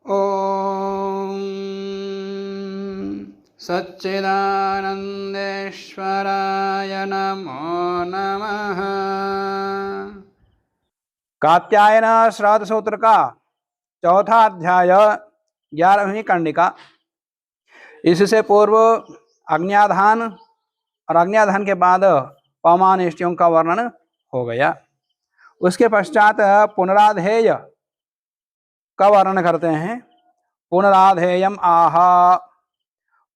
ओम सच्चिदानंदेश्वराय नमो नमः। कात्यायन श्राद्ध सूत्र का चौथा अध्याय 11वीं कंडिका। इससे पूर्व अग्न्याधान और अग्न्याधान के बाद पवमान इष्टियों का वर्णन हो गया। उसके पश्चात पुनराधेय का वर्णन करते हैं। पुनराधेयम आह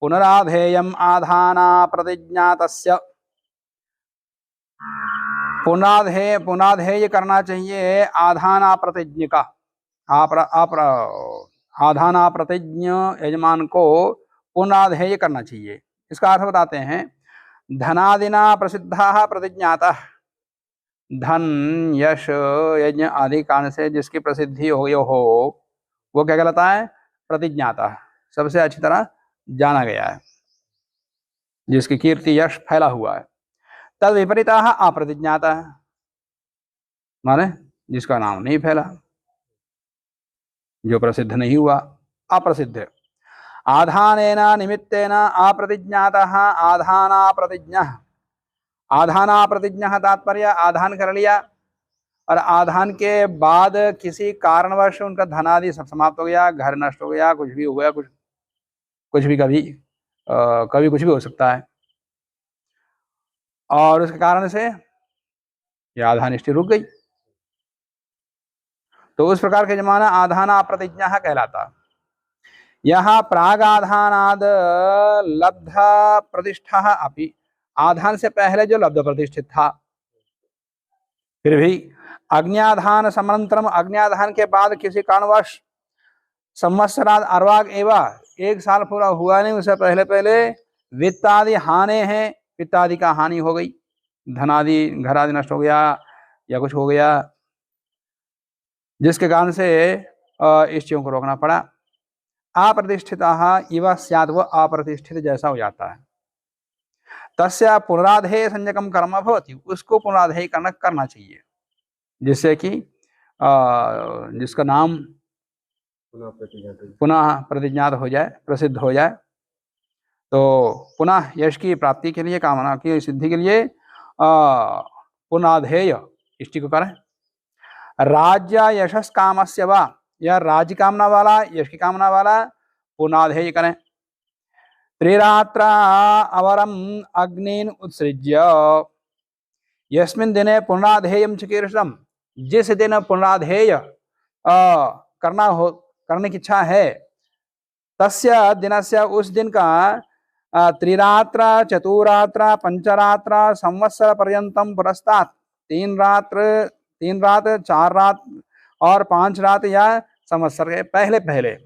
पुनराधेयम आधाना प्रतिज्ञातस्य। पुनराधेय करना चाहिए आधाना प्रतिज्ञ का। आधाना प्रतिज्ञ यजमान को पुनराधेय करना चाहिए। इसका अर्थ बताते हैं। धनादिना प्रसिद्धा प्रतिज्ञाता। धन यश यज्ञ आदि कारण से जिसकी प्रसिद्धि हो वो क्या कहलाता है? प्रतिज्ञाता। सबसे अच्छी तरह जाना गया है, जिसकी कीर्ति यश फैला हुआ है। तद विपरीता अप्रतिज्ञाता, माने जिसका नाम नहीं फैला, जो प्रसिद्ध नहीं हुआ, अप्रसिद्ध। आधानेन निमित्तेन अप्रतिज्ञातः आधाना प्रतिज्ञा। आधाना प्रतिज्ञा तात्पर्य आधान कर लिया और आधान के बाद किसी कारणवश उनका धनादि सब समाप्त हो गया, घर नष्ट हो गया, कुछ भी हो गया, कुछ भी कभी कुछ भी हो सकता है, और उसके कारण से यह आधान इष्टि रुक गई। तो उस प्रकार के जमाना आधाना प्रतिज्ञा कहलाता। यहाँ प्रागाधानाद लब्ध प्रतिष्ठा अपि, आधान से पहले जो लब्ध प्रतिष्ठित था, फिर भी अग्न्याधान समनंतरम, अग्न्याधान के बाद किसी कारणवश संवत्सराद अर्वाग एवं 1 साल पूरा हुआ नहीं, उससे पहले पहले वित्तादि हानि है, वित्तादि का हानि हो गई, धनादि घर आदि नष्ट हो गया या कुछ हो गया, जिसके कारण से इस चीजों को रोकना पड़ा। अप्रतिष्ठित इव स्यात्, वो अप्रतिष्ठित जैसा हो जाता है। तस्य पुनराधेय संज्ञकम कर्म भवति, उसको पुनराधेय करना चाहिए, जिससे कि जिसका नाम पुनः प्रतिज्ञात हो जाए, प्रसिद्ध हो जाए। तो पुनः यश की प्राप्ति के लिए, कामना की सिद्धि के लिए पुनराधेय इष्टि को करें। राज्य यशस कामस्य वा, यह राज्य कामना वाला, यश की कामना वाला पुनराधेय करें। त्रिरात्र अवरम अग्निन उत्सृज्य, यस्मिन् दिने पुनराधेयं चिकीर्षम, जिस दिन पुनराधेय करने की इच्छा है, तस्य दिनस्य, उस दिन का त्रिरात्र चतुरात्र पंचरात्र संवत्सर पर्यंतम पुरस्तात्, 3 रात 4 रात और 5 रात या संवत्सर के पहले पहले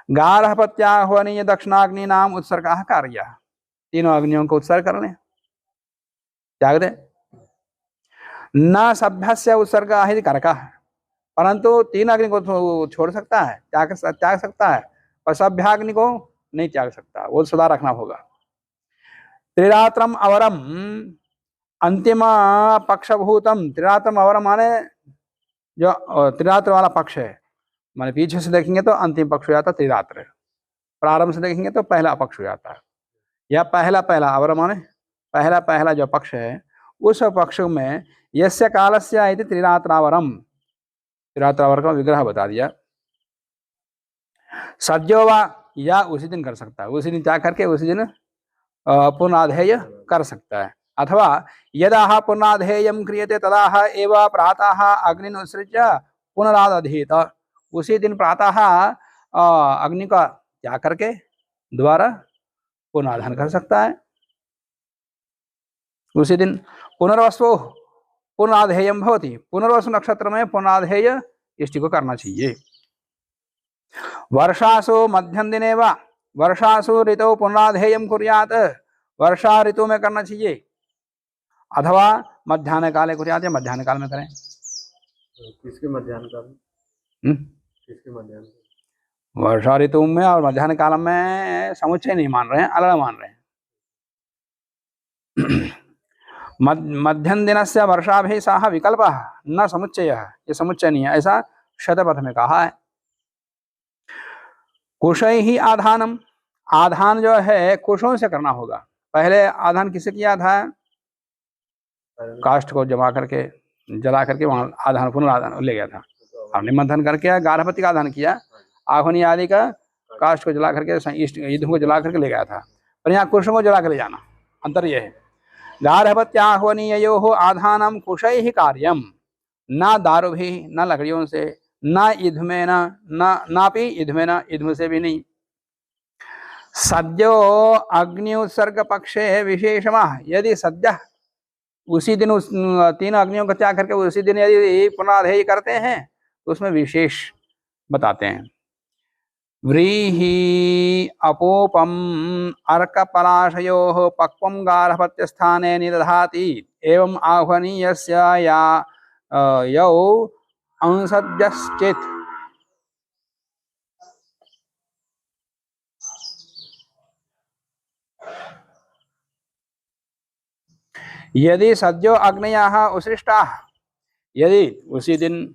गार्हपत्याह्वनीय दक्षिणाग्नि नाम उत्सर्ग कार्य, तीनों अग्नियों को उत्सर्ग कर लें, त्याग दे। न सभ्यस्य उत्सर्ग है करका, परंतु 3 अग्नि को छोड़ सकता है, त्याग सकता है, और सभ्याग्नि को नहीं त्याग सकता, वो सदा रखना होगा। त्रिरात्रम अवरम अंतिम पक्षभूतम, त्रिरात्रम अवरम माने जो त्रिरात्र वाला पक्ष है, माने पीछे से देखेंगे तो अंतिम पक्ष हो जाता त्रिरात्र, प्रारंभ से देखेंगे तो पहला पक्ष हो जाता है। या पहला अवर माने पहला जो पक्ष है, उस पक्ष में यस्य कालस्य इति त्रिरात्रावरम, त्रिरात्रावर का विग्रह बता दिया। सद्यो वा, या उसी दिन कर सकता है, उसी दिन त्याग करके उसी दिन पुनराधेय कर सकता है। अथवा यदा पुनराधेयं क्रियते तदा एव प्रातः अग्निन उत्सृज्य पुनराधीत, उसी दिन प्रातः अग्नि का त्याग करके दोबारा पुनराधान कर सकता है। उसी दिन पुनर्वसु पुनराधेयं भवति, पुनर्वसु नक्षत्र में पुनराधेय इष्टि को करना चाहिए। वर्षासु मध्यम दिने वा, वर्षासु ऋतु पुनराधेयं कुर्यात्, वर्षा ऋतु में करना चाहिए, अथवा मध्याह्न काले कुर्यात्, या मध्याह्न काल में करें। किसके मध्याह्न काल? किसके मध्याह्न? वर्षा ऋतु में और मध्याह्न काल में समुच्चय नहीं मान रहे हैं, अलग मान रहे हैं। मध्यम दिन से वर्षाभिसाह विकल्प न समुच्चय, ये समुच्चय नहीं है, ऐसा शतपथ में कहा है। कुशै ही आधानम, आधान जो है कुशों से करना होगा। पहले आधान किसे किया था? काष्ठ को जमा करके जला करके वहां आधान पुनर्आधान ले गया था। हमने मंथन करके गार्हपत्य का आधान किया, आहुनि आदि का काष्ठ को जला करके युद्ध को जला करके ले गया था, पर यहाँ कुशों को जला कर ले जाना, अंतर यह है। गार्हपत्याह्वनीययोः आधानम कुशै ही कार्यम, न दारुभी, न लकड़ियों से, न ईधमेन, नापि ईधमेन, ईधम से भी नहीं। सद्यो अग्नि उत्सर्ग पक्षे विशेषमः, यदि सद्य उसी दिन उस 3 अग्नियों का त्याग करके उसी दिन यदि पुनराधेय करते हैं तो उसमें विशेष बताते हैं। व्रीहि अपोपम अर्कपलाशयोः पक्वं गार्हपत्यस्थाने निदधाति एवं आह्वनीयस्य या यौ अंसद्यश्चेत्। यदि सद्यो अग्नयः उच्छृष्टाः, यदि उसी दिन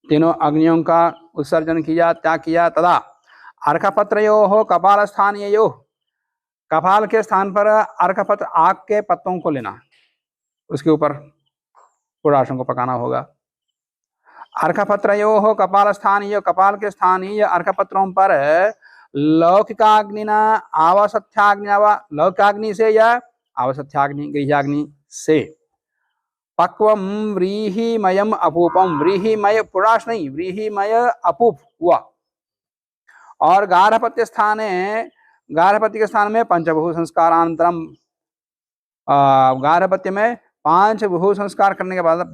तीनों अग्नियों का उत्सर्जन किया, त्याग किया, तदा अर्कपत्रयोः कपालस्थानीययोः, कपाल के स्थान पर अर्कपत्र आग के पत्तों को लेना, उसके ऊपर पुराशों को पकाना होगा। अर्कपत्रयोः कपालस्थानीय, कपाल के स्थानीय अर्कपत्रों पर लौकिकाग्निना आवसथ्याग्नि, लौकिकाग्नि से या आवसथ्याग्नि गृह्याग्नि से पक्वम व्रीहिमयम अपूपम, व्रीहिमय पुराश नहीं, व्रीहिमय अपूप हुआ। और गार्हपत्य स्थाने, गार्हपत्य के स्थान में पंचभू संस्कारांतरम, गार्हपत्य में 5 भू संस्कार करने के बाद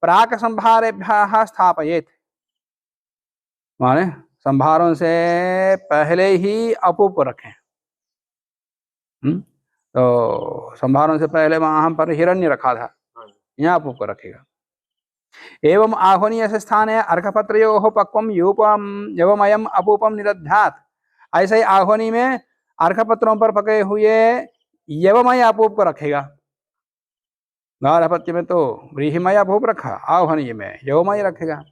प्राक संभारेभ्यः स्थापयेत्, माने संभारों से पहले ही अपूप को रखें। तो संभारों से पहले वहां पर हिरण्य रखा था, यहाँ अपूप को रखेगा। एवं आह्वनीय से स्थान है अर्कपत्रयोः पक्वम यूपम यवमयम अपूपम निदध्यात्, ऐसे ही आह्वनी में अर्कपत्रों पर पके हुए यवमय अपूप को रखेगा। गार्हपत्य में तो व्रीहिमय अपूप रखा, आह्वनीय में यवमय रखेगा।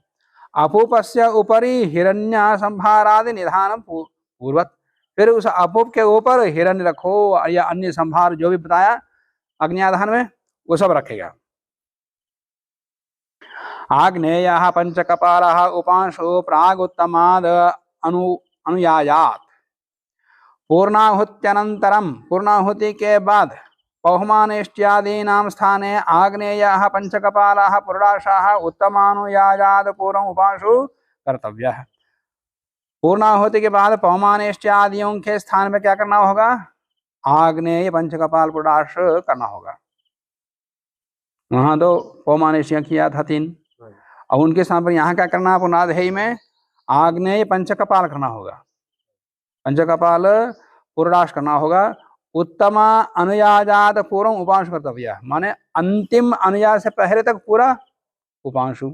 अपूपस्य उपरि हिरण्य संभारादि निधानम पूर्वत, फिर उस अपूप के ऊपर हिरण्य रखो या अन्य संभार जो भी बताया अग्न्याधान में वो सब रखेगा। आग्नेयः पंचकपालः उपांशो प्रागुत्तमाद अनुयायात्, पूर्णाहुत्यनंतरम, पूर्णाहुति के बाद पौहमानेष्ट्यादीनां स्थाने आग्नेयः पंचकपालः पुरुषाः उत्तमानुयायात् पूर्वं उपांशु कर्तव्यः। पूर्णाहुति के बाद पौहमानेष्ट्यादियों के स्थान में क्या करना होगा? आग्नेय पंचकपाल पुरुष करना होगा। वहां तो पौमानेशिया किया था 3, और उनके स्थान पर यहाँ क्या करना? पुनाधेय में आग्नेय पंचकपाल करना होगा, पंचकपाल पुरुष करना होगा। उत्तम अनुयाजात पूर्व उपांशु कर्तव्य, माने अंतिम अनुयाज से पहले तक पूरा उपांशु,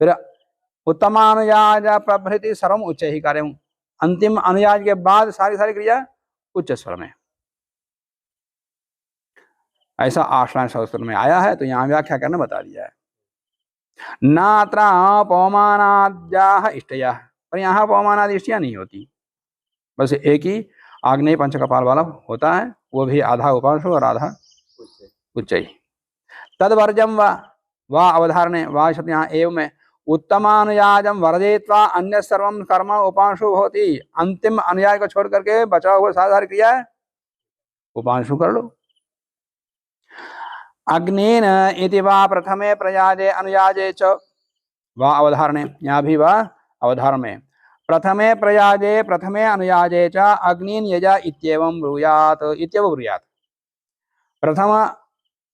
फिर उत्तम अनुयाज प्रभृति सर्वम उच्च ही कार्य, अंतिम अनुयाज के बाद सारी क्रिया उच्च स्वर में। ऐसा आश्रय शास्त्र में आया है, तो यहाँ व्याख्या करने बता दिया है। नात्र पौमानाद्याः इष्टयः, पर यहाँ पौमानादि इष्टियाँ नहीं होती, बस एक ही आग्नेय पंचकपाल वाला होता है, वो भी आधा उपांशु और आधा उच्चई। तद्वर्जम व अवधारणे वा शब्द यहाँ एवं में उत्तमानुयाजम वर्जयित्वा अन्य सर्वम कर्म उपांशु होती, अंतिम अनुयाज को छोड़ करके बचा हुआ साधारण क्रिया है उपांशु कर लो। अग्नेन इति वा प्रथमे प्रयाजे अनुयाजे च वा अवधारणे, यहाँ भी वा अवधारण में प्रथमे प्रयाजे प्रथमे अनुयाजे च अग्निन यजा इत्येवं ब्रूयात्, इत्येव ब्रूयात्। प्रथम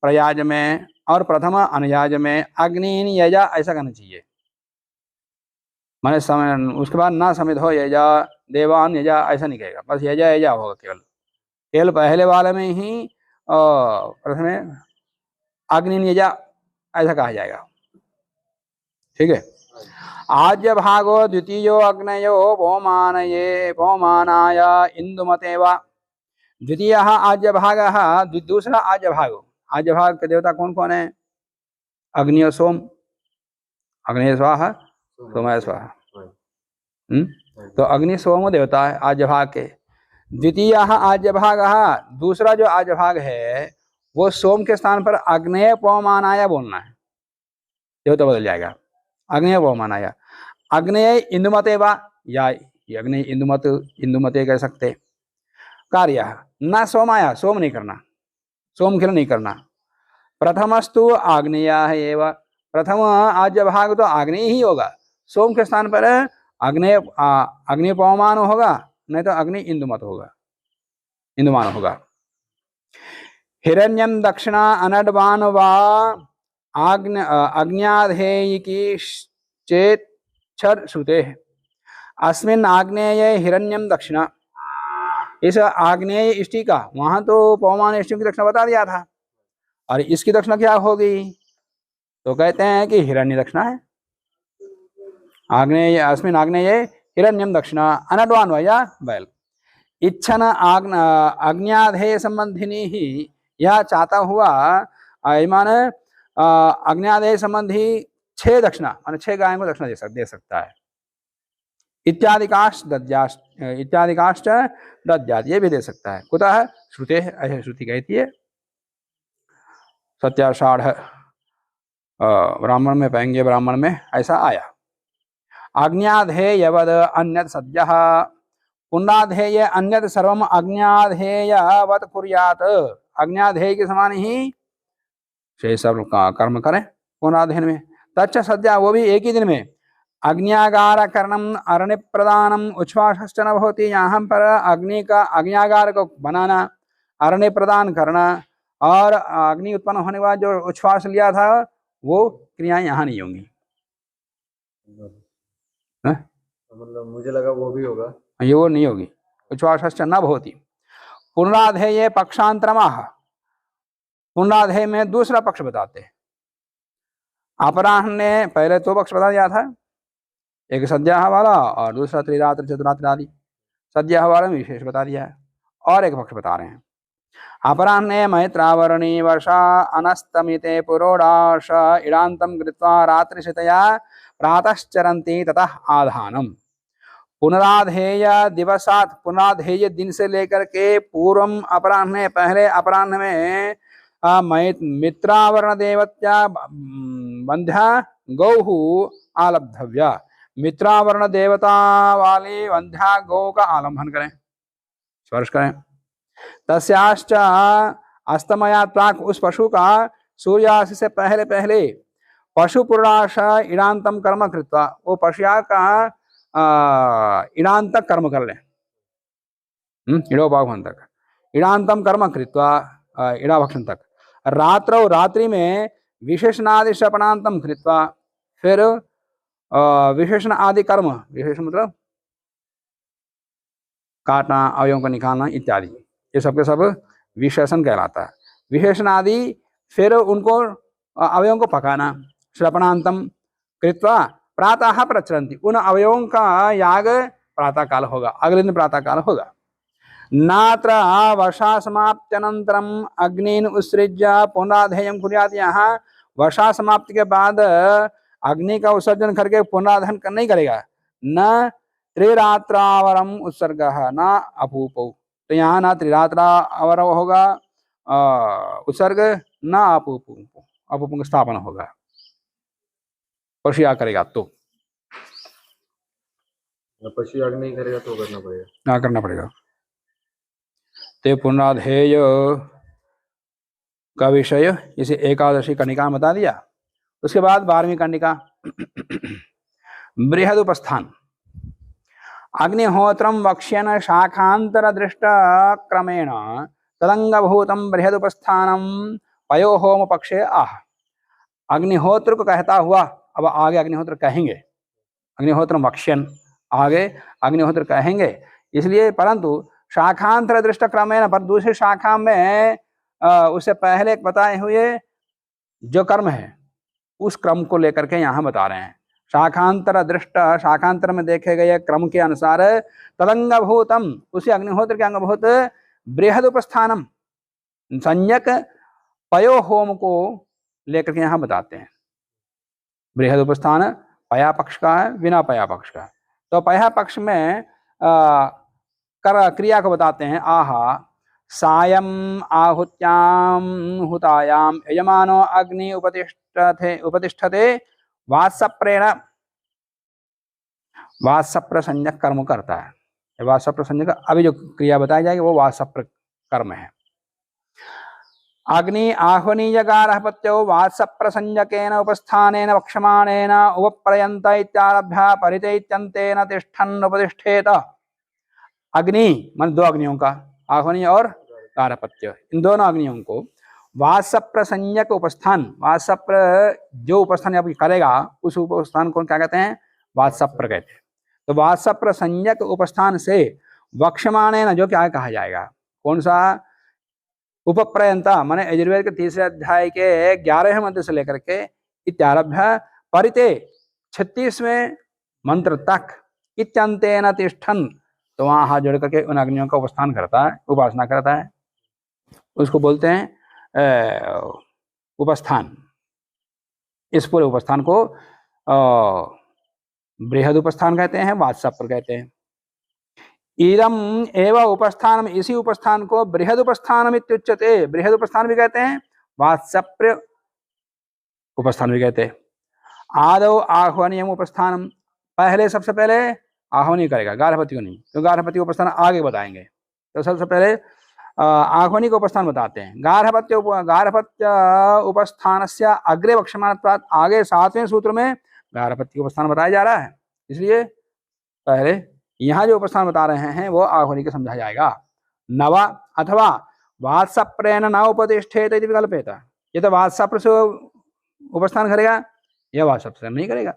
प्रयाज में और प्रथम अनुयाज में अग्निन यजा ऐसा करना चाहिए, माने समय उसके बाद ना समित हो यजा देवान यजा ऐसा नहीं कहेगा, बस यजा यजा होगा केवल पहले वाले में ही प्रथमे अग्निन यजा ऐसा कहा जाएगा। ठीक है। आज्य भागो द्वितीयो अग्नयो पौमानाय इंदुमते वा, द्वितीय आज्य भाग, दूसरा आज्य भाग। आज्य भाग के देवता कौन कौन है? अग्नि सोम, अग्नि स्वाहा सोमाय स्वाहा। तो अग्नि सोम देवता है आज्य भाग के। द्वितीय आज्य भाग, दूसरा जो आज्य भाग है वो सोम के स्थान पर अग्नेय पवमानाय बोलना है, देवता बदल जाएगा। अग्नेय पवमानाय, अग्नेय इंदुमते वा, या अग्नेय इंदुमते कह सकते। कार्य न सोमाया, सोम नहीं करना, सोम खिल नहीं करना। प्रथमस्तु आग्नेय एव, प्रथम आज्य भाग तो आग्नेय ही होगा। सोम के स्थान पर अग्नि पवमान होगा, नहीं तो अग्नि इंदुमत होगा, इंदुमान होगा। हिरण्यम दक्षिणा अनडवान वा अग्न्याधेयी की चेत छर श्रुते अस्मिन आग्नेय हिरण्यम दक्षिणा। इस आग्नेय इष्टि का, वहां तो पवमान इष्टि की दक्षिणा बता दिया था, और इसकी दक्षिणा क्या होगी? तो कहते हैं कि हिरण्य दक्षिणा है। आग्नेय अस्मिन आग्नेय हिरण्यम दक्षिणा अनडवान या बैल। इच्छन अग्न्याधेय संबंधिनी ही, यह चाहता हुआ मान अग्न्याधेय संबंधी 6 दक्षिणा, मान 6 गायों को दक्षिणा दे सकता है। इत्यादिकाश्च दद्यात्, ये भी दे सकता है। कुतः श्रुते है, ऐसे श्रुति कहती है। सत्याषाढ़ ब्राह्मण में पाएंगे, ब्राह्मण में ऐसा आया। अग्न्याधेयवद अन्यत् सद्यः, पुण्डाधेय अन्यत् सर्वम अग्न्याधेयवत् कुर्यात्। अग्न्याधेय के समान ही शेष सब का कर्म करें पुण्डाधेय में। तच्च सद्या, वो भी एक ही दिन में। अग्न्यागार करणम अरण्य प्रदानम उच्छ्वासश्च न भवति, यहाँ पर अग्नि का अग्न्यागार को बनाना, अरण्य प्रदान करना और अग्नि उत्पन्न होने के बाद जो उच्छ्वास लिया था वो क्रियाएं यहाँ नहीं होंगी। मतलब मुझे लगा वो भी होगा, ये वो नहीं होगी। उच्छ्वासश्च न भवति। पुनराधेय पक्षांतरमाह, पुनराधेय में दूसरा पक्ष बताते हैं। अपराह्न ने पहले 2 पक्ष बता दिया था, एक सद्याह वाला और दूसरा त्रिरात्र चतुरात्र आदि। सद्याह वाला में विशेष बता दिया है, और एक पक्ष बता रहे हैं। अपराह्ने मैत्रावरणी वर्षा अनस्तमिते पुरोडाश इडान्तं कृत्वा रात्रिशतया प्रातश्चरन्ति ततः आधानम। पुनराधेय दिवसात, पुनराधेय दिन से लेकर के पूर्वम अपराह्ने, पहले अपराह्न में मित्रावरण देवत्या बंध्या गौहु आलब्धव्या। मित्रावरण देवता वाली वंध्या गौ का आलंबन करें, स्पर्श करें। तस्याश्च अस्तमयात् प्राक, उस पशु का सूर्यास्त से पहले पहले पशु पुराश इडांतम कर्म कृत्वा, वो पशुया का इडांतक कर्म कर लें, इड़ोभागवन तक, इडांतम कर्म कृत्वा इड़ाभक्षण तक। रात्रौ, रात्रि में विशेषणादि शपनांतम कृत्वा, फिर विशेषण आदि कर्म, विशेषण मतलब काटना, अवयवों को निकालना इत्यादि, ये सब के सब विशेषण कहलाता है। विशेषण आदि, फिर उनको अवयवों को पकाना। श्रपणांतम कृत्वा प्रातः प्रचरन्ति, उन अवयवों का याग प्रातः काल होगा, अगले दिन प्रातः काल होगा। नात्र वर्षा समाप्त्यनंतरम अग्निन उत्सृज्य पुनराधेयं कुर्यात्, यहाँ वर्षा समाप्ति के बाद अग्नि का उत्सर्जन करके पुनराधन नहीं करेगा। न त्रिरात्रावरम उत्सर्ग, न अपूपौ, तो यहाँ न त्रिरात्रावर होगा उत्सर्ग, न अपूप का स्थापन होगा। पशु याग करेगा तो, पशु याग नहीं करेगा तो करना पड़ेगा, ना करना पड़ेगा। ते पुनराधेय का विषय इसे एकादशी कनिका में बता दिया। उसके बाद 12वीं कनिका बृहद उपस्थान। अग्निहोत्रम वक्ष्यन शाखांतर दृष्ट क्रमेण तदंगभूतम बृहद उपस्थानम पयो होम पक्षे आह। अग्निहोत्र को कहता हुआ, अब आगे अग्निहोत्र कहेंगे, अग्निहोत्र वक्ष्यन, आगे अग्निहोत्र कहेंगे, इसलिए परंतु शाखांतर दृष्ट क्रमेण, पर दूसरी शाखा में उससे पहले बताए हुए जो कर्म है उस क्रम को लेकर के यहाँ बता रहे हैं। शाखांतर दृष्ट, शाखांतर में देखे गए क्रम के अनुसार तदंगभूतम, उसी अग्निहोत्र के अंगभूत बृहद उपस्थानम, संज्ञक पयो होम को लेकर के यहाँ बताते हैं। बृहद उपस्थान पया पक्ष का है, बिना पया पक्ष का। तो पह पक्ष में कर क्रिया को बताते हैं। आहा सायं आहुत्याम हुतायाम यजमानो अग्नि उपतिष्ठते वात्सप्रेण, वात्सप्र संज्ञक कर्म करता है। वात्सप्र संज्ञक अभी जो क्रिया बताई जाएगी वो वात्सप्र कर्म है। अग्नि आह्वनीय गार्हपत्यो वात्सप्र संज्ञकेन उपस्थानेन वक्ष्यमाणेन उपप्रयन्त इत्यारभ्य परिते इत्यन्तेन तिष्ठन् उपतिष्ठेत। अग्नि मान दो अग्नियों का, आह्वनीय और गार्हपत्य, इन दोनों अग्नियों को वात्सप्र संज्ञक उपस्थान, वात्सप्र जो उपस्थान आप करेगा उस उपस्थान को क्या कहते हैं? वात्सप्र कहते हैं। तो वात्सप्र संज्ञक उपस्थान से वक्ष्यमाणेन जो क्या कहा जाएगा, कौन सा? उपप्रयंता माने यजुर्वेद के तीसरे अध्याय के 11वें मंत्र से लेकर के इत्यारभ्य परिते 36वें मंत्र तक इत्यंतेन तिष्ठन्, तो वहां हाथ जोड़ करके उन अग्नियों का उपस्थान करता है, उपासना करता है, उसको बोलते हैं उपस्थान। इस पूरे उपस्थान को बृहद उपस्थान कहते हैं, वात्सप्र कहते हैं। इदम एवं उपस्थानम, इसी उपस्थान को बृहद उपस्थानम इत्युच्यते, बृहद उपस्थान भी कहते हैं, वात्सप्र उपस्थान भी कहते हैं। आदौ आह्वनीय उपस्थानम, पहले सबसे पहले आह्वनीय करेगा, गार्हपत्य को नहीं, तो गार्हपत्य उपस्थान आगे बताएंगे। तो सबसे पहले आह्वनीय को उपस्थान बताते हैं। गार्हपत्य उपस्थानस्य अग्रे वक्ष्यमाणात्, आगे 7वें सूत्र में गार्हपत्य उपस्थान बताया जा रहा है, इसलिए पहले यहाँ जो उपस्थान बता रहे हैं वो आह्वनीय को समझा जाएगा। नव अथवा वात्सप्रेण न उपतिष्ठेत इति विकल्पेत, ये तो वात्सप्र से उपस्थान करेगा, यह वात्सप्र से नहीं करेगा।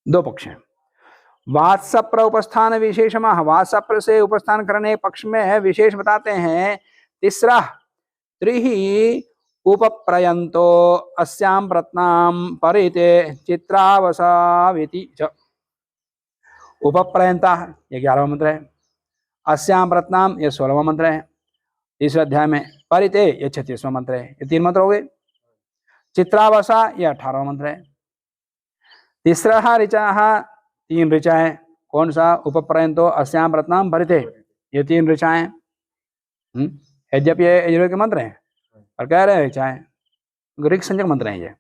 दो पक्ष हैं। वात्सप्र उपस्थान विशेषमः, वात्सप्र से उपस्थान करने पक्ष में विशेष बताते हैं। तीसरा त्रिहि उपप्रयंतो अस्याम प्रत्नाम परिते चित्रावसाविति च। उपप्रयंता ये 11वां मंत्र है, अस्याम प्रत्नाम ये 16वां मंत्र है, तीसरे अध्याय में परिते ये 36वां मंत्र है, ये 3 मंत्र हो गए। चित्रावसा ये 18वां मंत्र है। तीसरा ऋचा, 3 ऋचा है, कौन सा? उपप्रयंतो अस्याम प्रत्नाम परिते, ये 3 ऋचाएं। यद्यपि ये यजुर्वेद के मंत्र हैं और कह रहे हैं ऋचाएं, ऋग संज्ञक मंत्र हैं, ये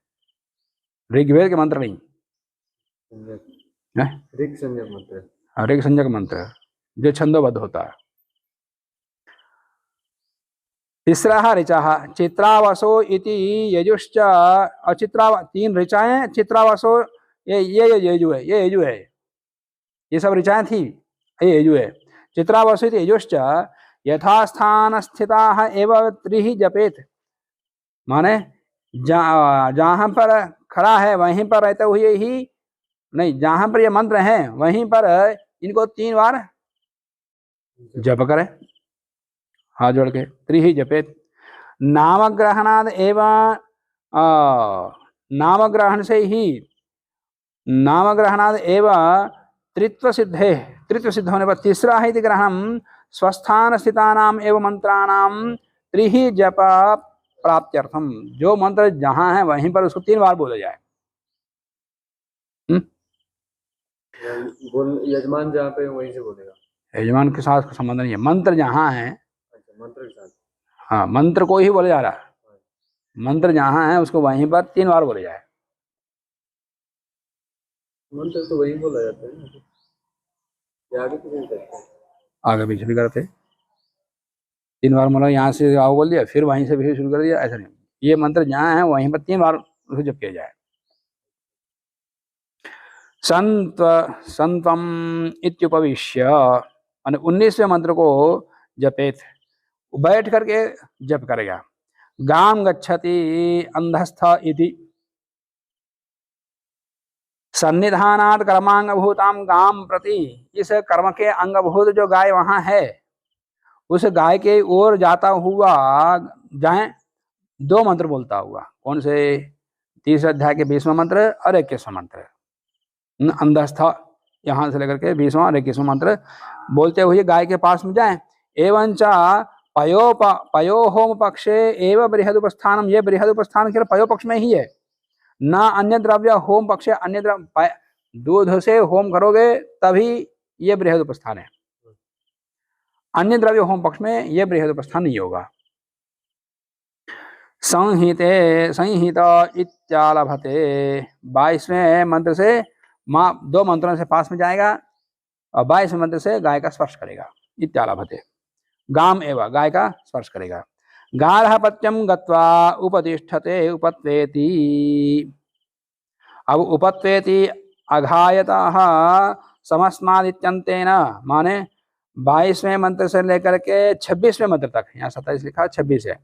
ऋग्वेद के मंत्र नहीं, ऋग संज्ञक मंत्र, ऋग संज्ञक मंत्र जो छंदोबद्ध होता है। तीसरा ऋचा चित्रावसो इति यजुश्च, अचित्रा 3 ऋचाएं, चित्रावसो ये यजु है, ये यजु है, ये सब ऋचाएं थी, ये यजु है। चित्रावसो इति यजुश्च यथास्थान स्थिताः एव त्रिहि जपेत, माने जहां पर खड़ा है वहीं पर रहते हुए ही, नहीं जहां पर ये मंत्र हैं वहीं पर इनको 3 बार जप करें, हाथ जोड़ के। त्रिहि जपेत नामग्रहणाद एवं, नामग्रहण से ही, नामग्रहणाद एवं त्रित्व सिद्धे, त्रित्व सिद्ध होने पर तीसरा है ग्रहणम स्वस्थान स्थितानाम एवं मंत्राणाम त्रिहि जप प्राप्त्यर्थम, जो मंत्र जहां है वहीं पर उसको 3 बार बोला जाए। यजमान जहाँ पे वहीं से बोलेगा, यजमान के साथ संबंध नहीं है, मंत्र जहां है, अच्छा मंत्र के साथ, हाँ मंत्र को ही बोले जा रहा है, मंत्र जहां है उसको वहीं पर 3 बार बोले जाए। मंत्र तो वहीं बोला जाता है ना, आगे तो नहीं करते, आगे पीछे भी करते, 3 बार मतलब यहाँ से आओ बोल दिया फिर वहीं से भी शुरू कर दिया, ऐसा नहीं, ये मंत्र जहाँ है वहीं पर 3 बार उसको जप किया जाए। संत्वम इत्युपविश्य, माने 19वें मंत्र को जपेत, बैठ करके जप करेगा। गाम गच्छति अंधस्थ इति सन्निधानात् कर्मांगभूताम गाम प्रति, इस कर्म के अंगभूत जो गाय वहां है उस गाय के ओर जाता हुआ जाए, 2 मंत्र बोलता हुआ, कौन से? तीसरे अध्याय के 20वां मंत्र और 21वां मंत्र, अंधस्थ यहाँ से लेकर के 20वां और 21वां मंत्र बोलते हुए गाय के पास में जाए। एवं च पयो होम पक्षे एवं बृहद उपस्थानम, ये बृहद उपस्थान केवल पयो पक्ष में ही है, न अन्य द्रव्य होम पक्षे अन्य द्रव्य, दूध से होम करोगे तभी ये बृहद उपस्थान है। अन्य द्रव्य होम पक्ष में ये बृहद उपस्थान नहीं होगा। संहिते संहित इत्यालभते 22वें मंत्र से माँ 2 मंत्रों से पास में जाएगा और 22वें मंत्र से गाय का स्पर्श करेगा। इत्यालभते गाम एवं गाय का स्पर्श करेगा। गार्हपत्यम गत्वा उपतिष्ठते उपत्वेति। अब उपत्वेति अघायतः समस्मादित्यंतेन माने 22वें मंत्र से लेकर के 26वें मंत्र तक, यहाँ 27 लिखा 26 है,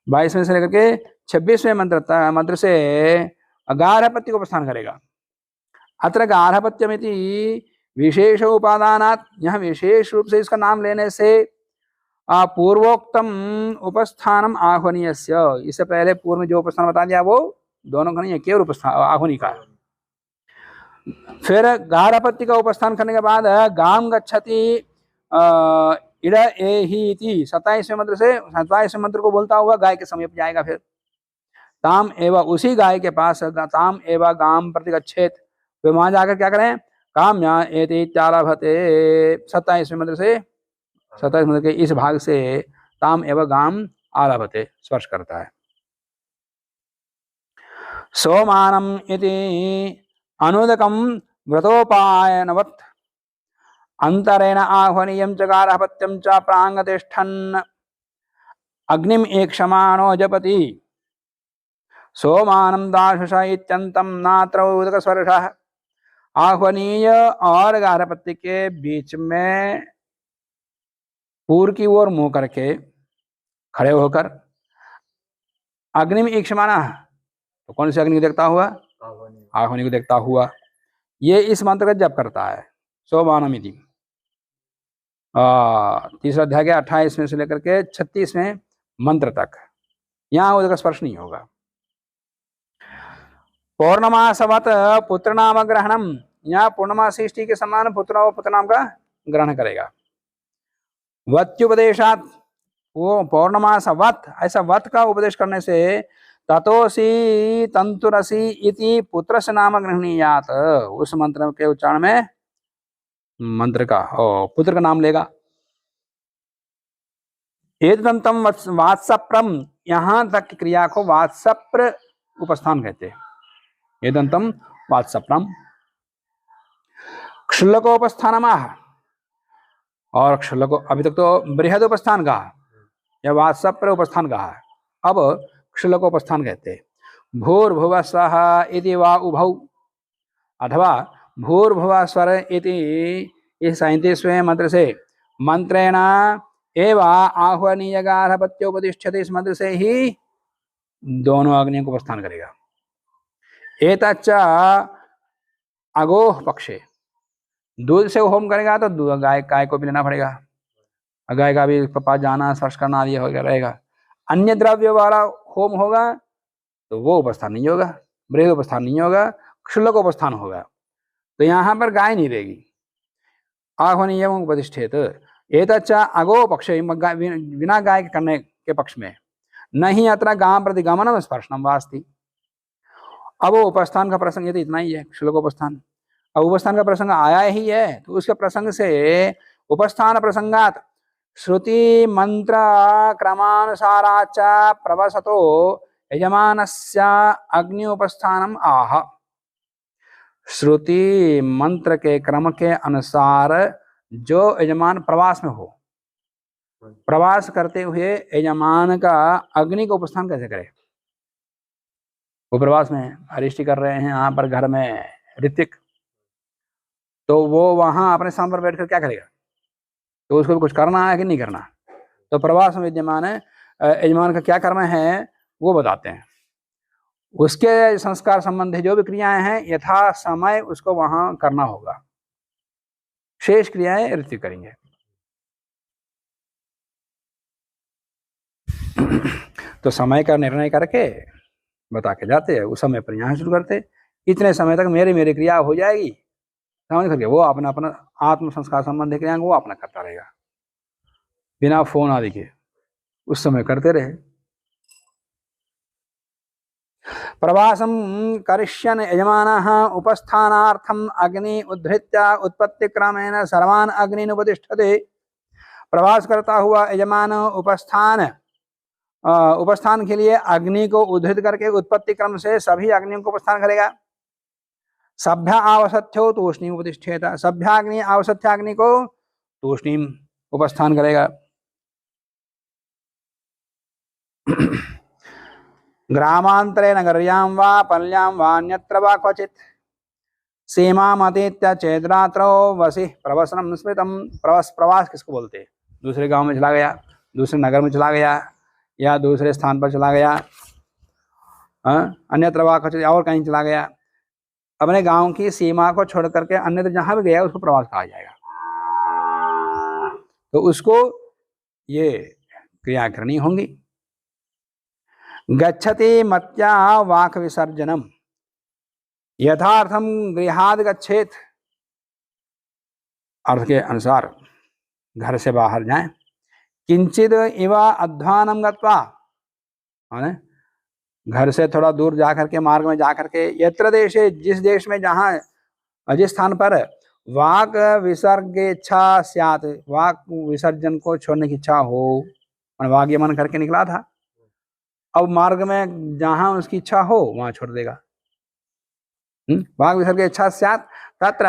22वें से लेकर के 26वें मंत्र से गार्हपत्य को प्रस्थान करेगा। अत्र गार्हपत्यमिति विशेष उपादानात्, यहाँ विशेष रूप से इसका नाम लेने से पूर्वोक्तम उपस्थानम आह्वनीयस्य, इससे पहले पूर्व में जो उपस्थान बता दिया वो दोनों का नहीं है, केवल उपस्थान आह्वनी का। फिर गार्हपत्य का उपस्थान करने के बाद गाम गच्छति इड एहीति 27वें मंत्र से 27वें मंत्र को बोलता हुआ गाय के समीप जाएगा। फिर ताम एवं उसी गाय के पास ताम एवं गाम प्रति गच्छेत, वे वहां जाकर क्या करें, काम्या एति इत्यालभते 27वें मंत्र से 27वें मंत्र के इस भाग से ताम एवं गाम आलभते स्पर्श करता है। सोमानम इति अनुदकम व्रतोपायनवत् अंतरेण आह्वनीयं च गार्हपत्यं च प्रांगतिष्ठन् अग्निम एकक्षमाणो जपति। सोमानं दाशुष इत्यन्तं नात्र उदक स्पर्शः। आह्वनीय और गार्हपत्य के बीच में पूर्व की ओर मुंह करके खड़े होकर अग्निम ईक्षमाणः, तो कौन से अग्नि को देखता हुआ, आह्वनी को देखता हुआ, ये इस मंत्र का जप करता है। सोमानमिति तीसरा अध्याय के 28वें से लेकर के 36वें मंत्र तक, यहाँ उसका स्पर्श नहीं होगा। पौर्णमासवत पुत्र नाम ग्रहणम, यहाँ पूर्णमासी के समान पुत्र और पुत्र नाम का ग्रहण करेगा। वत्युपदेशात, वो पौर्णमासवत ऐसा वत का उपदेश करने से ततोसी तंतुरसी इति पुत्रस्य नाम गृहणीयात, उस मंत्र के उच्चारण में मंत्र का पुत्र का नाम लेगा। एतदंतम वात्सप्रम, यहां तक की क्रिया को वात्सप्र उपस्थान कहते हैं। एतदंतम वात्सप्रम क्षुल्लकोपस्थानमाह, और क्षुल्लको अभी तक तो बृहद उपस्थान कहा या वात्सप्र उपस्थान कहा, अब क्षुल्लकोपस्थान कहते हैं। भूर्भुवः स्वः इति वा उभौ, अथवा भूर्भुवः स्वर इति इस 37वें मंत्र से मंत्रेण एवं आह्वनीय गार्हपत्योपतिष्ठते, इस मंत्र से ही दोनों अग्नियों को उपस्थान करेगा। एतच्च अगोह पक्षे, दूध से होम करेगा तो गाय को भी लेना पड़ेगा, गाय का भी पास जाना स्पर्श करना आदि रहेगा। अन्य द्रव्य वाला होम होगा तो वो उपस्थान नहीं होगा, बृहद उपस्थान नहीं होगा, क्षुल्लक उपस्थान होगा। तो यहाँ पर गाय नहीं रहेगी। आह्वनीयम उपतिष्ठेत एतच्च अगो पक्ष, बिना गाय के करने के पक्ष में नहीं अत्र गाम प्रति गमनम स्पर्शनम वास्ति। अब वो उपस्थान का प्रसंग ये तो इतना ही है, क्षुल्लक उपस्थान। अब उपस्थान का प्रसंग आया ही है तो उसके प्रसंग से उपस्थान प्रसंगात श्रुति मंत्र क्रमानुसाराच प्रवसतो यजमानस्य अग्नि उपस्थानम आह। श्रुति मंत्र के क्रम के अनुसार जो यजमान प्रवास में हो, प्रवास करते हुए यजमान का अग्नि को उपस्थान कैसे करे। वो प्रवास में अरिष्टि कर रहे हैं यहाँ पर घर में ऋतिक, तो वो वहां अपने स्थान पर बैठकर क्या करेगा, तो उसको भी कुछ करना है कि नहीं करना। तो प्रवास में विद्यमान है यजमान का क्या कर्म है वो बताते हैं। उसके संस्कार संबंधी जो भी क्रियाएं हैं यथा समय उसको वहां करना होगा, शेष क्रियाएं ऋतिक करेंगे। तो समय का निर्णय करके बता के जाते हैं, उस समय पर यहाँ शुरू करते, इतने समय तक मेरी क्रिया हो जाएगी, समझ करके वो अपना अपना आत्म संस्कार संबंधी क्रिया वो अपना करता रहेगा बिना फोन आदि के, उस समय करते रहे। प्रवासं करिष्यन् यजमानः उपस्थानार्थम् अग्नि उद्धृत्य उत्पत्तिक्रमेण सर्वान् अग्निन् उपतिष्ठते। प्रवास करता हुआ यजमान उपस्थान के लिए अग्नि को उद्धृत करके उत्पत्ति क्रम से सभी अग्नियों को उपस्थान करेगा। सभ्य आवसथ्यो तूष्णीम उपतिष्ठेत, सभ्याग्नि आवसथ्याग्नि को तूष्णीम उपस्थान करेगा। ग्रामांतरे नगर्यां वा पल्यां वा अन्यत्र वा क्वचित् सीमामतीत्य चेद्रात्रो वसि प्रवसनम स्मृतम। प्रवास किसको बोलते हैं? दूसरे गांव में चला गया, दूसरे नगर में चला गया, या दूसरे स्थान पर चला गया, अन्यत्र वा क्वचित्, और कहीं चला गया। अपने गांव की सीमा को छोड़ करके अन्यत्र जहां भी गया उसको प्रवास कहा जाएगा। तो उसको ये क्रिया करनी होंगी। गच्छति मत्या वाक विसर्जनम, यथार्थम गृहाद गच्छेत, अर्थ के अनुसार घर से बाहर जाएं। किंचिद इवा अध्वानम गत्वा, माने घर से थोड़ा दूर जाकर के, मार्ग में जाकर के, यत्र देशे, जिस देश में, जहाँ जिस स्थान पर वाक विसर्गेच्छा स्यात्, वाक विसर्जन को छोड़ने की इच्छा हो, वाग्यमन करके निकला था, अब मार्ग में जहां उसकी इच्छा हो वहां छोड़ देगा। वाक विसर्गेच्छा स्यात् तत्र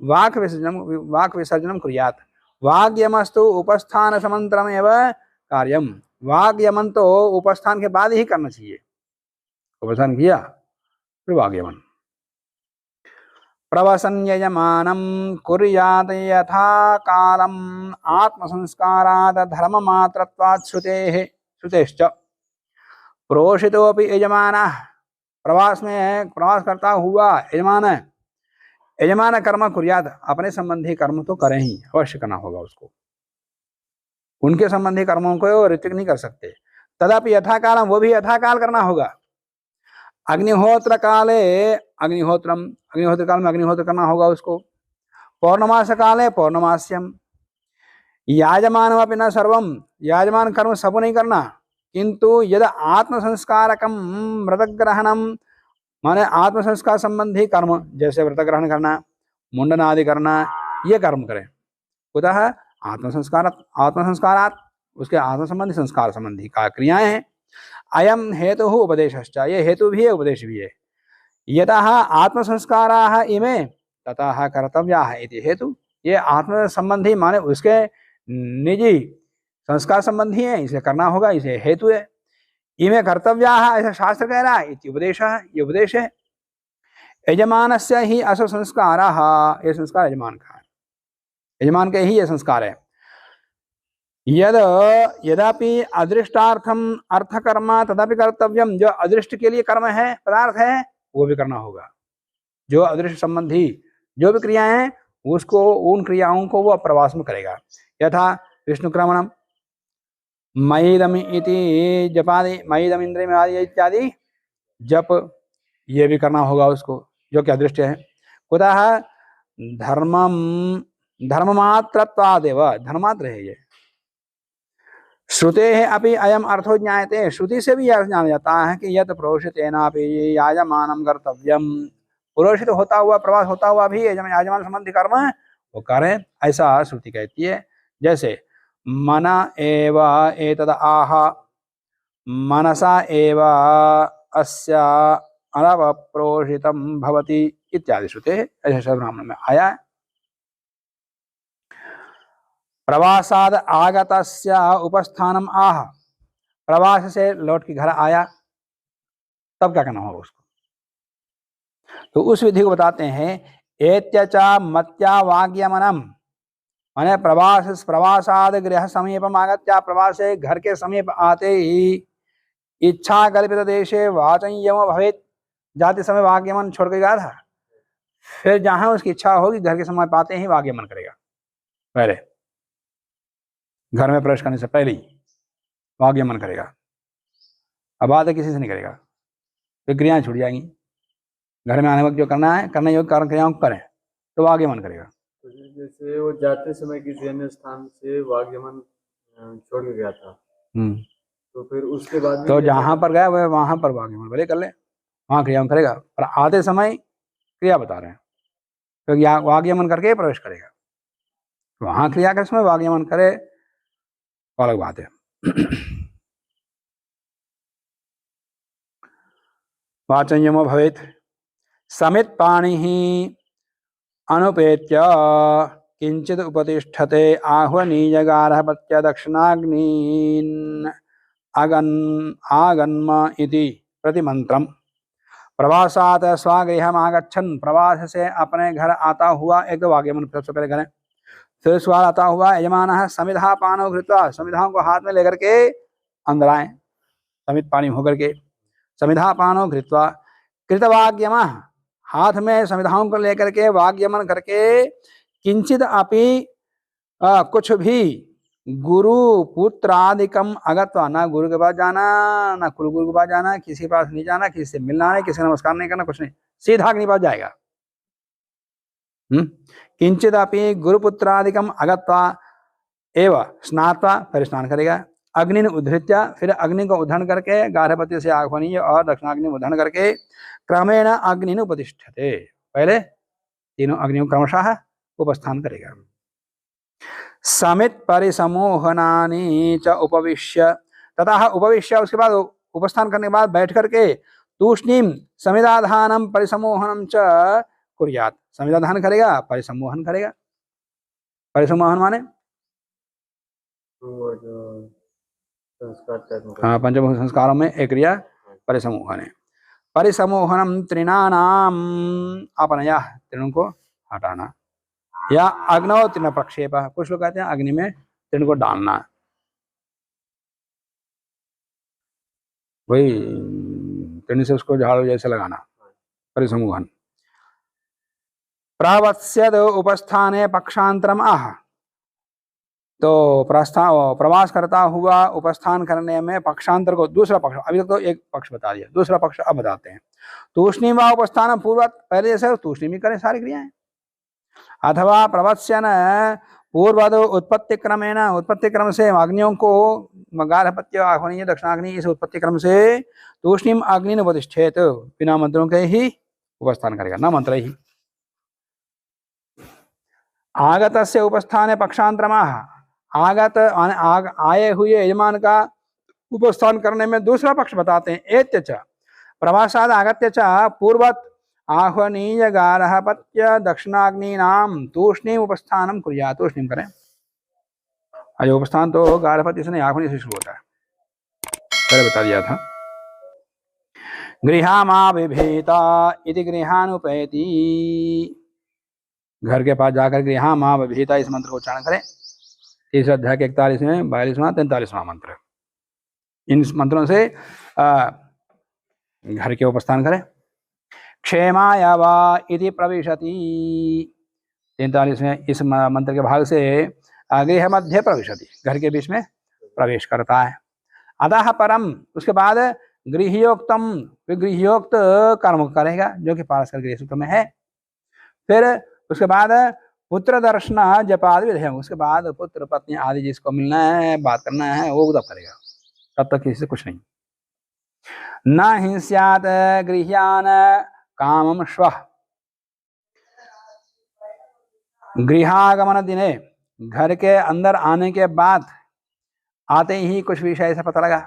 वाक विसर्जनम कुर्यात्। वाग्यमस्तु उपस्थान समन्तरमेव कार्यम। वाग्यमन तो उपस्थान के बाद ही करना चाहिए। उपस्थान किया फिर वाग्यमन। प्रवसन यजमानं कुर्यात् यथा कालम आत्मसंस्कारात् धर्ममात्रत्वात् श्रुतेश्च। प्रोषितोऽपि यजमानः, प्रवास करता हुआ यजमान कर्म कुर्यात्, अपने संबंधी कर्म तो करें ही, अवश्य करना होगा उसको। उनके संबंधी कर्मों को ऋतिक नहीं कर सकते। तदापि यथा कालम, वो भी यथा काल करना होगा। अग्निहोत्र काले अग्निहोत्र काल में अग्निहोत्र करना होगा उसको। पौर्णमास काले पौर्णमास्यम। याजमानम अपि न सर्वम, याजमान कर्म सब नहीं करना, किंतु यद आत्मसंस्कारकम व्रतग्रहणम, माने आत्म संस्कार संबंधी कर्म, जैसे व्रत ग्रहण करना, मुंडन आदि करना, ये कर्म करें। कुतः? आत्मसंस्कारात्, उसके आत्म संबंधी संस्कार संबंधी का क्रियाएं हैं। अयम हेतु उपदेशश्च, ये हेतु भी है, उपदेश भी है। यतः आत्मसंस्काराः इमे ततः कर्तव्याः इति हेतु। ये आत्म संबंधी माने उसके निजी संस्कार संबंधी है, इसे करना होगा, इसे हेतु है। इमे कर्तव्याः, ऐसा शास्त्र कह रहा है, इति उपदेशः, ये उपदेश है। यजमानस्य ही असो संस्काराः, ये संस्कार यजमान का है, यजमान के ही ये संस्कार है। यद यदापि अदृष्टार्थम अर्थकर्म तदापि कर्तव्यम, जो अदृष्ट के लिए कर्म है, पदार्थ है, वो भी करना होगा। जो अदृष्ट संबंधी जो भी क्रियाएं हैं, उसको, उन क्रियाओं को वो प्रवास में करेगा। यथा विष्णुक्रमणम, मयिदम इति जपादि, मयिदम इंद्रिय आदि इत्यादि जप, ये भी करना होगा उसको, जो कि अदृष्ट है। कुतः? धर्ममात्रत्वादेव, धर्मात्र है ये। श्रुते है अपि अयम अर्थो ज्ञायते, श्रुति से भी यह जाना जाता है कि यत प्रोषितेनापि याजमानं कर्तव्यम, पुरोषित होता हुआ, प्रवास होता हुआ भी याजमान संबंधी कर्म वो करें, ऐसा श्रुति कहती है। जैसे मन एव एतद आह, मनसा एव अस्य अनवप्रोषितम भवति इत्यादि श्रुते, ऐसे सब ब्राह्मण में आया है। प्रवासाद आगतस्य उपस्थानम आह, प्रवास से लौट के घर आया, तब क्या करना होगा उसको? तो उस विधि को बताते हैं। एत्यचा मत्या वाग्यमनम, माने प्रवासाद गृह समीपम आगत्या, प्रवास से घर के समीप आते ही इच्छा कल्पित देशे वाचयम भवेत्, जाते समय वाग्यमन छोड़ के गया था, फिर जहां उसकी इच्छा होगी घर के समय पाते ही वाग्यमन करेगा। पहले घर में प्रवेश करने से पहले ही वाग्यमन करेगा। अब बात है किसी से नहीं करेगा, फिर क्रियाएं छूट जाएंगी। घर में आने वक्त जो करना है, करने योग्य कारण क्रियाओं को करें, तो वाग्यमन करेगा। जैसे वो जाते समय किसी अन्य स्थान से वाग्यमन छोड़ के गया था, तो फिर उसके बाद तो जहां पर गया वह वहां पर वाग्यमन भले कर ले, वहाँ क्रिया करेगा, पर आते समय क्रिया बता रहे हैं, क्योंकि तो वाग्यमन करके प्रवेश करेगा। वहाँ क्रिया के समय वाग्यमन करे तो अलग बात है। वाचंयमो भवेत् समित पाणिः अनुपेत्य किंचित उपतिष्ठते आह्वनीयगारः पत्य दक्षिणाग्नीन् आगन्म इति प्रतिमंत्रम। प्रवासात स्वगृहम् आगच्छन्, प्रवास से अपने घर आता हुआ, एक तो वाग्यमन सबसे पहले घर है, फिर स्वाद आता हुआ यजमानः समिधा पानो घृत्वा, समिधाओं को हाथ में लेकर के अंदर आए, समित पानी होकर के, समिधा पानो घृत्वा कृतवाग्यमः, हाथ में समिधाओं को लेकर के वाग्यमन करके, किंचित अपि कुछ भी गुरु पुत्रादिकम अगत्वा, ना गुरु के पास जाना, ना कुलगुरु के पास जाना, किसी के पास नहीं जाना, किसी से मिलना नहीं, किसी से नमस्कार नहीं करना, कुछ नहीं, सीधा अग्नि पास जाएगा। किंचित अपि गुरुपुत्रादिकम अगत्वा एव स्नात्वा, फिर स्नान करेगा, अग्नि ने उद्धृत्य, फिर अग्नि को उद्धरण करके गार्हपत्य से आह्वनीय और दक्षिणाग्नि उद्धरण करके क्रमेण अग्नि उपतिष्ठते, पहले तीनों अग्नियों क्रमशः उपस्थान करेगा। समित परिसमोहनानि च उपविश्य, तथा उपविश्य, उसके बाद उपस्थान करने के बाद बैठ करके तूष्णीम समिदाधानम परिसमोहनम च कुर्यात्, समिदाधान करेगा, परिसमोहन करेगा। परिसमोहन माने हाँ, पंचभूत संस्कारों में एक क्रिया परिसमोहन है। परिसमोहनम तृणानाम अपनया, तृणों को हटाना, या अग्नौ तृण प्रक्षेप, कुछ लोग कहते हैं अग्नि में तृण को डालना, वही तृण से उसको झाड़ू जैसे लगाना, परिसमोहन। प्रवत्स्यद उपस्थाने पक्षांतरम आह, तो प्रवास करता हुआ उपस्थान करने में पक्षांतर को, दूसरा पक्ष, अभी तक तो एक पक्ष बता दिया, दूसरा पक्ष अब बताते हैं। तूष्णीम व उपस्थान पूर्वत, पहले जैसे तूष्णीम करें सारी क्रियाएं, अथवा प्रवत्स्यन पूर्वद उत्पत्ति क्रमेण, उत्पत्ति क्रम से अग्नियों को गार्हपत्य आह्वनीय दक्षिणाग्नि, इस उत्पत्ति क्रम से तूष्णीम अग्नि उपतिष्ठेत, बिना मंत्रों के ही उपस्थान करेगा, न मंत्र ही। आगत से उपस्थान पक्षांतरमाह, आगत आए हुए यजमान का उपस्थान करने में दूसरा पक्ष बताते हैं। एत्य च प्रवासाद आगत्य च पूर्वत आह्वनीय गार्हपत्य दक्षिणाग्नीनाम तूष्णीम उपस्थानम कुर्यात्, तूष्णीम करें। अरे उपस्थान तो गार्हपत्य से नहीं, आह्वनीय से शुरू होता है, पहले बता दिया था। गृहामाभिभेता इति गृहानुपैति, घर के पास जाकर गृहामाभिभेता इस मंत्र को उच्चारण करें। तीसरे अध्याय के 41वें 42वां 43वां मंत्र, इन मंत्रों से घर के उपस्थान करें। क्षेमाय वा इति प्रविशति, 43वें इस मंत्र के भाग से गृह मध्य प्रविशति, घर के बीच में प्रवेश करता है। अतः परम, उसके बाद गृहयोक्तम, गृहयोक्त कर्म करेगा जो कि पारस्कर गृह सूत्र में है। फिर उसके बाद पुत्र दर्शन जपादि विधेय, उसके बाद पुत्र पत्नी आदि जिसको मिलना है, बात करना है, वो तब करेगा, तब तक किसी से कुछ नहीं। न हिंस्यात गृह्यान कामम श्वः, गृहागमन दिने, घर के अंदर आने के बाद आते ही कुछ विषय से पता लगा,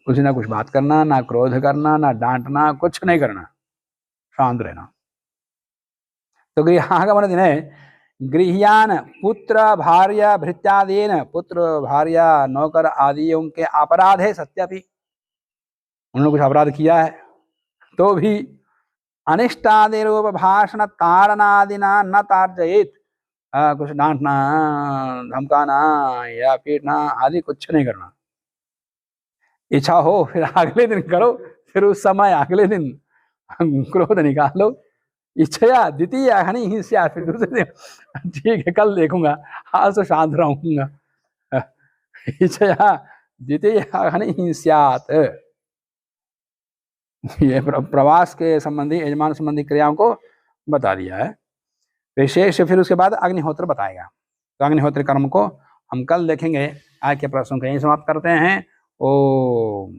कुछ ना कुछ बात करना, ना क्रोध करना, ना डांटना, कुछ नहीं करना, शांत रहना। तो गृहागमन दिने गृह्यान पुत्र भार्या भृत्यादीन, पुत्र भार्या नौकर आदियों के अपराधे सत्यपि, उन्होंने कुछ अपराध किया है तो भी अनिष्टादि रूप भाषण ताड़नादिना न तार्जयित, कुछ डांटना, धमकाना या पीटना आदि कुछ नहीं करना। इच्छा हो फिर अगले दिन करो, फिर उस समय अगले दिन क्रोध निकालो। इच्छया द्वितीय हनि हिंसा, फिर दूसरे दिन ठीक है कल देखूंगा, आज तो शांत रहूंगा। इच्छया द्वितीय हनि हिंसात, ये प्रवास के संबंधी, यजमान संबंधी क्रियाओं को बता दिया है। विशेष फिर उसके बाद अग्निहोत्र बताएगा, तो अग्निहोत्र कर्म को हम कल देखेंगे। आज के प्रश्नों को यहीं समाप्त करते हैं। ओम।